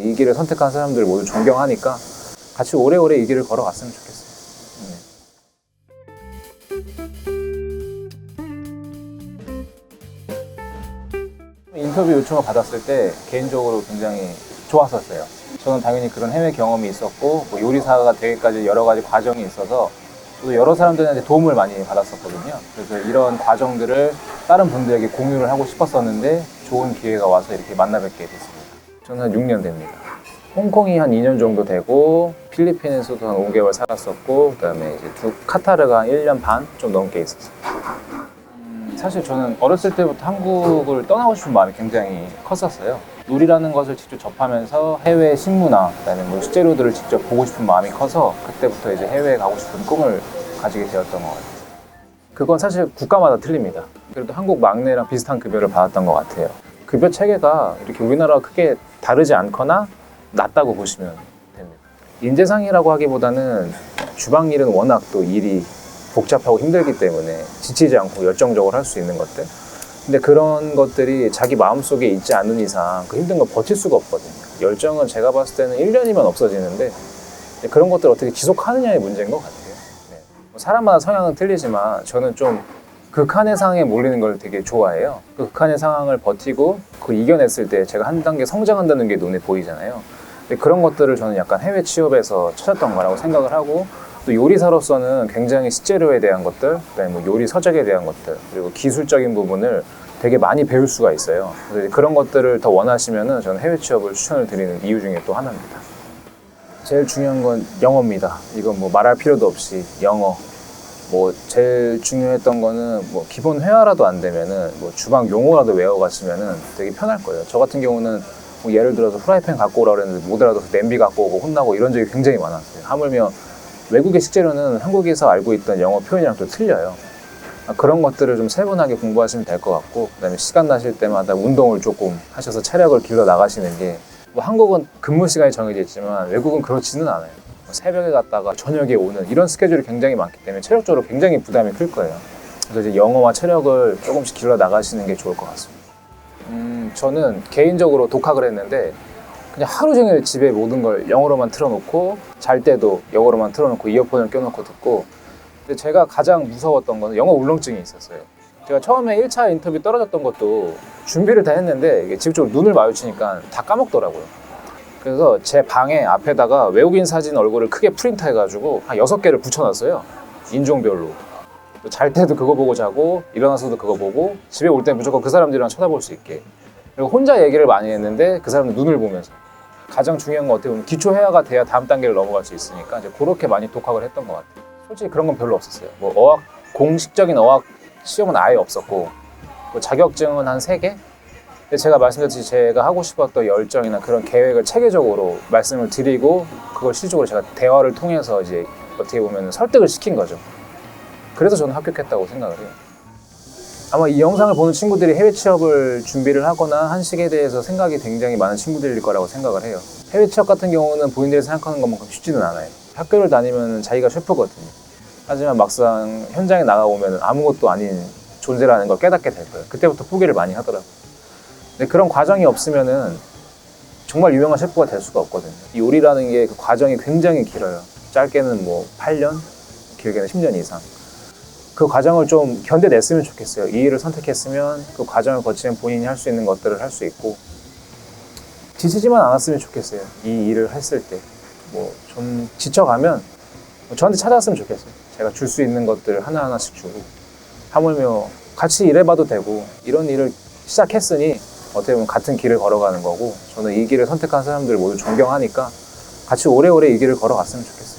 이 길을 선택한 사람들을 모두 존경하니까 같이 오래오래 이 길을 걸어갔으면 좋겠어요. 인터뷰 요청을 받았을 때 개인적으로 굉장히 좋았었어요. 저는 당연히 그런 해외 경험이 있었고 뭐 요리사가 되기까지 여러 가지 과정이 있어서 또 여러 사람들한테 도움을 많이 받았었거든요. 그래서 이런 과정들을 다른 분들에게 공유를 하고 싶었었는데 좋은 기회가 와서 이렇게 만나 뵙게 됐습니다. 저는 한 6년 됩니다. 홍콩이 한 2년 정도 되고 필리핀에서도 한 5개월 살았었고 그다음에 이제 카타르가 한 1년 반 좀 넘게 있었어요. 사실 저는 어렸을 때부터 한국을 떠나고 싶은 마음이 굉장히 컸었어요. 요리라는 것을 직접 접하면서 해외 식문화, 그다음에 뭐 식재료들을 직접 보고 싶은 마음이 커서 그때부터 이제 해외에 가고 싶은 꿈을 가지게 되었던 것 같아요. 그건 사실 국가마다 틀립니다. 그래도 한국 막내랑 비슷한 급여를 받았던 것 같아요. 급여 체계가 이렇게 우리나라와 크게 다르지 않거나 낮다고 보시면 됩니다. 인재상이라고 하기보다는 주방 일은 워낙 또 일이 복잡하고 힘들기 때문에 지치지 않고 열정적으로 할 수 있는 것들, 근데 그런 것들이 자기 마음속에 있지 않는 이상 그 힘든 걸 버틸 수가 없거든요. 열정은 제가 봤을 때는 1년이면 없어지는데 그런 것들을 어떻게 지속하느냐의 문제인 것 같아요. 네. 사람마다 성향은 틀리지만 저는 좀 극한의 상황에 몰리는 걸 되게 좋아해요. 그 극한의 상황을 버티고 그걸 이겨냈을 때 제가 한 단계 성장한다는 게 눈에 보이잖아요. 근데 그런 것들을 저는 약간 해외 취업에서 찾았던 거라고 생각을 하고, 또 요리사로서는 굉장히 식재료에 대한 것들, 그다음에 뭐 요리 서적에 대한 것들, 그리고 기술적인 부분을 되게 많이 배울 수가 있어요. 그래서 그런 것들을 더 원하시면은 저는 해외 취업을 추천을 드리는 이유 중에 또 하나입니다. 제일 중요한 건 영어입니다. 이건 뭐 말할 필요도 없이 영어. 뭐 제일 중요했던 거는 뭐 기본 회화라도 안 되면은 뭐 주방 용어라도 외워가시면은 되게 편할 거예요. 저 같은 경우는 뭐 예를 들어서 프라이팬 갖고 오라 그랬는데 못 알아서 냄비 갖고 오고 혼나고 이런 적이 굉장히 많았어요. 하물며 외국의 식재료는 한국에서 알고 있던 영어 표현이랑 또 틀려요. 그런 것들을 좀 세분하게 공부하시면 될 것 같고, 그다음에 시간 나실 때마다 운동을 조금 하셔서 체력을 길러 나가시는 게, 뭐 한국은 근무 시간이 정해져 있지만 외국은 그렇지는 않아요. 새벽에 갔다가 저녁에 오는 이런 스케줄이 굉장히 많기 때문에 체력적으로 굉장히 부담이 클 거예요. 그래서 이제 영어와 체력을 조금씩 길러 나가시는 게 좋을 것 같습니다. 저는 개인적으로 독학을 했는데 그냥 하루 종일 집에 모든 걸 영어로만 틀어놓고 잘 때도 영어로만 틀어놓고 이어폰을 껴놓고 듣고, 근데 제가 가장 무서웠던 거는 영어 울렁증이 있었어요. 제가 처음에 1차 인터뷰 떨어졌던 것도 준비를 다 했는데 이게 직접적으로 눈을 마주치니까 다 까먹더라고요. 그래서 제 방에 앞에다가 외국인 사진 얼굴을 크게 프린트 해가지고 한 6개를 붙여놨어요. 인종별로. 잘 때도 그거 보고 자고 일어나서도 그거 보고 집에 올 때 무조건 그 사람들이랑 쳐다볼 수 있게. 그리고 혼자 얘기를 많이 했는데 그 사람들 눈을 보면서. 가장 중요한 건 어떻게 보면 기초 회화가 돼야 다음 단계를 넘어갈 수 있으니까 이제 그렇게 많이 독학을 했던 것 같아요. 솔직히 그런 건 별로 없었어요. 뭐 어학, 공식적인 어학 시험은 아예 없었고, 뭐 자격증은 한 3개? 근데 제가 말씀드렸듯이 제가 하고 싶었던 열정이나 그런 계획을 체계적으로 말씀을 드리고 그걸 실질적으로 제가 대화를 통해서 이제 어떻게 보면 설득을 시킨 거죠. 그래서 저는 합격했다고 생각을 해요. 아마 이 영상을 보는 친구들이 해외 취업을 준비를 하거나 한식에 대해서 생각이 굉장히 많은 친구들일 거라고 생각을 해요. 해외 취업 같은 경우는 본인들이 생각하는 것만큼 쉽지는 않아요. 학교를 다니면 자기가 셰프거든요. 하지만 막상 현장에 나가보면 아무것도 아닌 존재라는 걸 깨닫게 될 거예요. 그때부터 포기를 많이 하더라고요. 근데 그런 과정이 없으면은 정말 유명한 셰프가 될 수가 없거든요. 이 요리라는 게 그 과정이 굉장히 길어요. 짧게는 뭐 8년, 길게는 10년 이상. 그 과정을 좀 견뎌냈으면 좋겠어요. 이 일을 선택했으면 그 과정을 거치면 본인이 할 수 있는 것들을 할 수 있고, 지치지만 않았으면 좋겠어요. 이 일을 했을 때 뭐 좀 지쳐가면 저한테 찾아왔으면 좋겠어요. 제가 줄 수 있는 것들을 하나하나씩 주고, 하물며 같이 일해봐도 되고, 이런 일을 시작했으니 어떻게 보면 같은 길을 걸어가는 거고, 저는 이 길을 선택한 사람들을 모두 존경하니까 같이 오래오래 이 길을 걸어갔으면 좋겠어요.